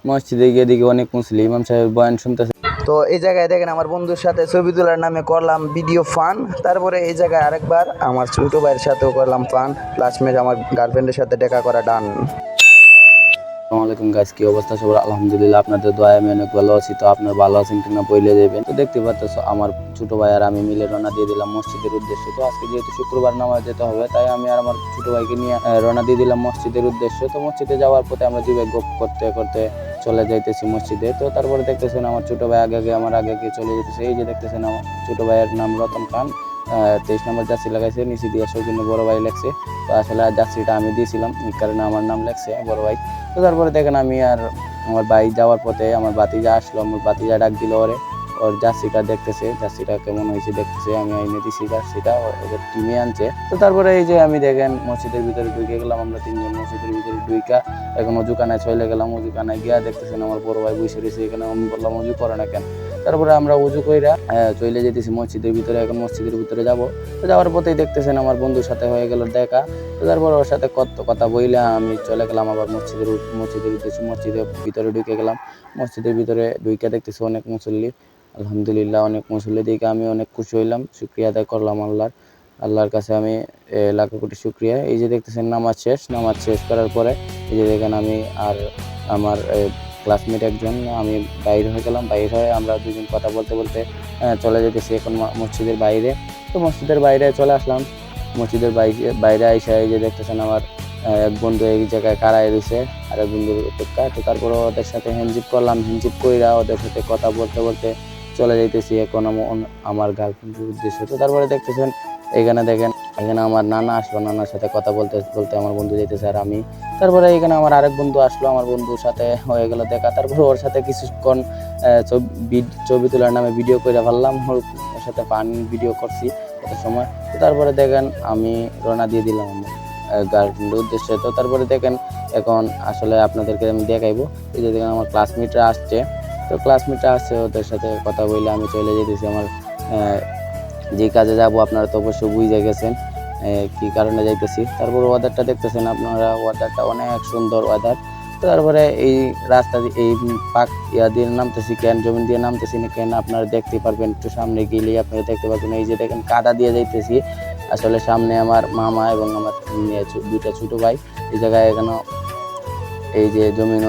মসজিদে গিয়ে দেখি অনেক মুসলিম ইমাম সাহেব বয়ান শুনতেছে। তো এই জায়গায় দেখেন আমার বন্ধুর সাথে ছবি তোলার নামে করলাম ভিডিও ফান। তারপরে এই জায়গায় আরেকবার আমার ছোট ভাইয়ের সাথেও করলাম ফান, ক্লাসমেট আমার গার্লফ্রেন্ডের সাথে দেখা করা ডান। আসসালামু আলাইকুম গাইস, কি অবস্থা সবার? আলহামদুলিল্লাহ, আপনাদের দোয়ায় আমি অনেক ভালো আছি। তো আপনার ভালো আছেন কিনা বলে যাবেন। তো দেখতে পাচ্ছ আমার ছোট ভাই আর আমি মিলে রওনা দিয়ে দিলাম মসজিদের উদ্দেশ্যে। তো আজকে যেহেতু শুক্রবার নামাজ যেতে হবে, তাই আমি আর আমার ছোট ভাইকে নিয়ে রওনা দিয়ে দিলাম মসজিদের উদ্দেশ্যে। তো মসজিদে যাওয়ার পথে আমরা দুই ভাই গপ করতে করতে চলে যাইতেছি মসজিদে। তো তারপরে দেখতেছেন আমার ছোট ভাই আমার আগে চলে যেতেছে। এই যে দেখতেছেন আমার ছোট ভাইয়ের নাম রতন খান, 23 নম্বর জার্সি লাগাইছে, নিচে দিয়ে সৌজন্য বড় ভাই লেখছে। তো আসলে জার্সিটা আমি দিয়েছিলাম, এই কারণে আমার নাম লেখছে বড় ভাই। তো তারপরে দেখেন আমি আর আমার ভাই যাওয়ার পথে আমার বাতিজা আসলো, আমার বাতিজা ডাক দিল ওর জার্সিটা দেখতেছে, জার্সিটা কেমন হয়েছে দেখতেছে। আমি এনে দিছি জার্সিটা, ওদের টিমে আনছে। তো তারপরে এই যে আমি দেখেন মসজিদের ভিতরে ঢুকে গেলাম, আমরা তিনজন মসজিদের ভিতরে ঢুইকা এখন অজুখানায় চলে গেলাম। অজুখানায় গিয়া দেখতেছেন আমার বড় ভাই বসে রয়েছে এখানে। আমি বললাম অজু করে না কেন? তারপরে আমরা উজু কইরা চলে যেতেছি মসজিদের ভিতরে। এখন মসজিদের ভিতরে যাব। তো যাওয়ার পথেই দেখতেছেন আমার বন্ধুর সাথে হয়ে গেল দেখা। তো তারপর ওর সাথে কত কথা বইলে আমি চলে গেলাম আবার মসজিদের উদ্দেশ্যে। মসজিদের ভিতরে ঢুকে গেলাম। মসজিদের ভিতরে ঢুকে দেখতেছি অনেক মুসল্লি, আলহামদুলিল্লাহ অনেক মুসল্লি দেখে আমি অনেক খুশি হইলাম, শুকরিয়া আদায় করলাম আল্লাহর কাছে আমি লাখো কোটি শুকরিয়া। এই যে দেখতেছেন নামাজ শেষ করার পরে এই যে দেখেন আমি আর আমার ক্লাসমেট একজন আমি বাইর হয়ে গেলাম। বাইর হয়ে আমরা দুজন কথা বলতে বলতে চলে যেতেছি এখন মসজিদের বাইরে। তো মসজিদের বাইরে চলে আসলাম। মসজিদের বাইরে আইসা এই যে দেখতেছেন আমার এক বন্ধু এই জায়গায় কারায় রয়েছে আর এক বন্ধুর অপেক্ষা। তো তারপরে ওদের সাথে হ্যান্ডশিপ করলাম, হ্যান্ডশিপ কইরা ওদের সাথে কথা বলতে বলতে চলে যাইতেছি এখন আমার গার্লফ্রেন্ডের উদ্দেশ্যে। তো তারপরে দেখতেছেন এখানে দেখেন এখানে আমার নানা আসলো, নানার সাথে কথা বলতে বলতে আমার বন্ধু যাইতেছে আর আমি। তারপরে এখানে আমার আরেক বন্ধু আসলো, আমার বন্ধুর সাথে হয়ে গেল দেখা। তারপরে ওর সাথে কিছুক্ষণ ছবি তোলার নামে ভিডিও করে ফেললাম, ওর সাথে ফান ভিডিও করছি কত সময়। তো তারপরে দেখেন আমি রওনা দিয়ে দিলাম আমার গার্লফ্রেন্ডের উদ্দেশ্যে। তো তারপরে দেখেন এখন আসলে আপনাদেরকে আমি দেখাইবো। এই যে দেখেন আমার ক্লাসমেটরা আসছে। তো ক্লাসমেটরা আসছে, ওদের সাথে কথা বলে আমি চলে যেতেছি আমার যে কাজে যাব। আপনারা তো অবশ্যই বুঝে গেছেন কি কারণে যাইতেছি। তারপর ওয়েদারটা দেখতেছেন আপনারা, ওয়েদারটা অনেক সুন্দর ওয়েদার। তারপরে এই রাস্তা এই পাক দিয়ে নামতেছি কেন, জমিন দিয়ে নামতেছি না কেন আপনারা দেখতে পারবেন, একটু সামনে গেলেই আপনারা দেখতে পারবেন। এই যে দেখেন কাদা দিয়ে যাইতেছি, আসলে সামনে আমার মামা এবং আমার দুইটা ছোট ভাই এই জায়গায় এখানে এই যে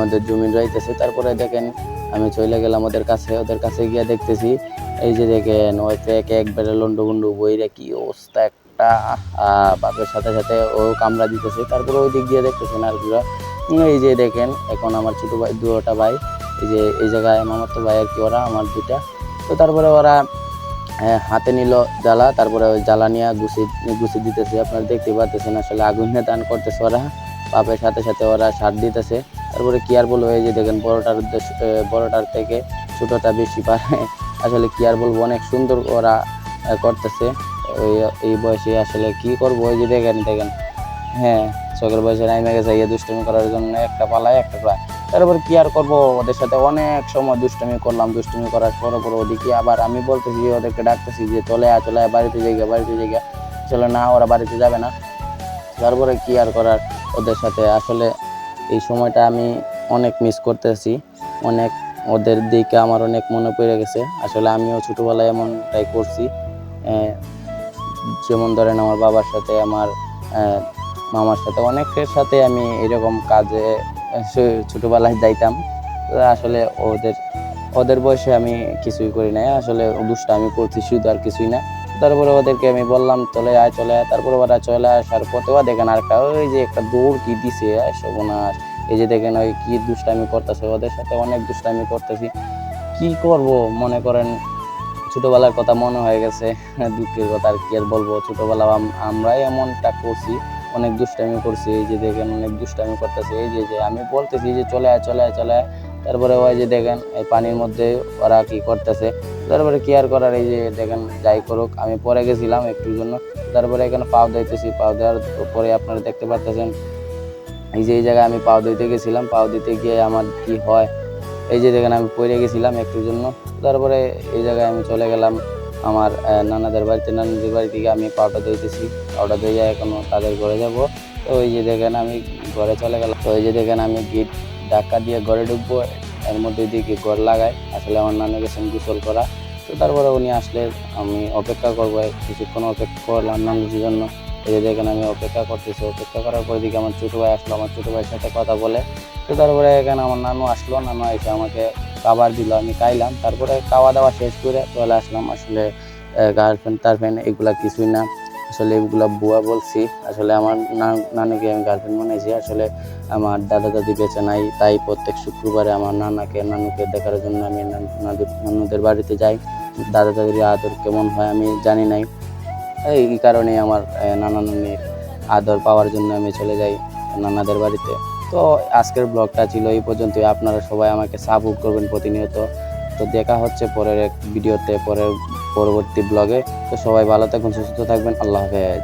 ওদের জমিন রইতেছে। তারপরে দেখেন আমি চলে গেলাম ওদের কাছে গিয়ে দেখতেছি এই যে দেখেন ওইতে একবারে লন্ডগুন্ডু বইরা কি অবস্থা একটা, বাপের সাথে সাথে ও কামড়া দিতেছে। তারপরে ওই দিক দিয়ে দেখতেছেন আর এই যে দেখেন এখন আমার ছোট ভাই দুটা ভাই এই যে এই জায়গায় মামার তো ভাই আর কি, ওরা আমার দুটা। তো তারপরে ওরা হাতে নিল জ্বালা, তারপরে ওই জ্বালা নিয়ে গুছি দিতেছে। আপনারা দেখতে পাচ্ছেন আসলে আগুন নিয়ে দান করতেছে ওরা, বাপের সাথে সাথে ওরা সার দিতেছে। তারপরে কি আর বলবো, এই যে দেখেন বড়টার থেকে ছোটটা বেশি পারে। আসলে কি আর বলবো, অনেক সুন্দর ওরা করতেছে এই বয়সে। আসলে কি করবো, ওই যে দেখেন হ্যাঁ চোখের বয়সে নাইমে গেছে দুষ্টুমি করার জন্য, একটা পালায় একটা পায়। তারপর কি আর করবো, ওদের সাথে অনেক সময় দুষ্টুমি করলাম। দুষ্টুমি করার পরে ওদিকে আবার আমি বলতেছি ওদেরকে ডাকতেছি যে চলে আয় বাড়িতে যাইগা। চলে না, ওরা বাড়িতে যাবে না। তারপরে কি আর করার ওদের সাথে, আসলে এই সময়টা আমি অনেক মিস করতেছি, অনেক ওদের দিকে আমার অনেক মনে পড়ে গেছে। আসলে আমিও ছোটোবেলায় এমনটাই করছি, যেমন ধরেন আমার বাবার সাথে আমার মামার সাথে অনেকের সাথে আমি এরকম কাজে ছোটোবেলায় যাইতাম। আসলে ওদের বয়সে আমি কিছুই করি নাই, আসলে দুষ্টামি করছি শুধু, আর কিছুই না। তারপরে ওদেরকে আমি বললাম চলে আয়। তারপরে ওরা চলে আসার পথেও দেখেন আরেকটা ওই যে একটা দৌড় কি দিছে সর্বনাশ। এই যে দেখেন ওই কি দুষ্টামি করতেছে, ওদের সাথে অনেক দুষ্টামি করতেছি। কি করব, মনে করেন ছোটবেলার কথা মনে হয়ে গেছে, দুঃখের কথা আর কি আর বলবো। ছোটবেলা আমরাই এমনটা করছি, অনেক দুষ্টামি করছি। এই যে দেখেন অনেক দুষ্টামি করতেছে, এই যে আমি বলতেছি যে চলে আয়। তারপরে ওই যে দেখেন এই পানির মধ্যে ওরা কি করতেছে। তারপরে কি আর করার, এই যে দেখেন যাই করুক, আমি পরে গেছিলাম একটুর জন্য। তারপরে এখানে পাও দিতেছি, পাও দেওয়ার পরে আপনারা দেখতে পাচ্ছেন এই যে এই জায়গায় আমি পাও দিতে গেছিলাম। পাও দিতে গিয়ে আমার কি হয়, এই যে দেখেন আমি পড়ে গেছিলাম একটুর জন্য। তারপরে এই জায়গায় আমি চলে গেলাম আমার নানাদের বাড়ি থেকে আমি পাউডার ধুইতেছি। পাউডার ধুয়ে এখনও তাদের ঘরে যাব। তো এই যে দেখেন আমি ঘরে চলে গেলাম। তো এই যে দেখেন আমি গেট ধাক্কা দিয়ে ঘরে ঢুকবো, এর মধ্যে দিকে ঘর লাগাই। আসলে আমার নানু গেছেন গোসল করা, তো তারপরে উনি আসলে আমি অপেক্ষা করবো, কিছুক্ষণ অপেক্ষা করলাম নানুর জন্য। এই যে দেখেন আমি অপেক্ষা করতেছি, অপেক্ষা করার পর দিকে আমার ছোটো ভাই আসলো, আমার ছোটো ভাইয়ের সাথে কথা বলে। তো তারপরে এখানে আমার নানু আসলো, নানু এসে আমাকে খাবার দিল, আমি খাইলাম। তারপরে খাওয়া দাওয়া শেষ করে চলে আসলাম। আসলে গার্লফ্রেন্ড টার্লফ্রেন্ড এগুলা কিছুই না, আসলে এগুলা বুয়া বলছি। আসলে আমার নানুকে আমি গার্লফ্রেন্ড বানাইছি। আসলে আমার দাদা দাদি বেঁচে নাই, তাই প্রত্যেক শুক্রবারে আমার নানুকে দেখার জন্য আমি নানুদের বাড়িতে যাই। দাদা দাদির আদর কেমন হয় আমি জানি নাই, এই কারণে আমার নানা নানির আদর পাওয়ার জন্য আমি চলে যাই নানাদের বাড়িতে। তো আজকের ব্লগটা ছিল এই পর্যন্তই। আপনারা সবাই আমাকে সাপোর্ট করবেন প্রতিনিয়ত। তো দেখা হচ্ছে পরের এক ভিডিওতে, পরবর্তী ব্লগে। তো সবাই ভালো থাকবেন, সুস্থ থাকবেন। আল্লাহ হাফেজ।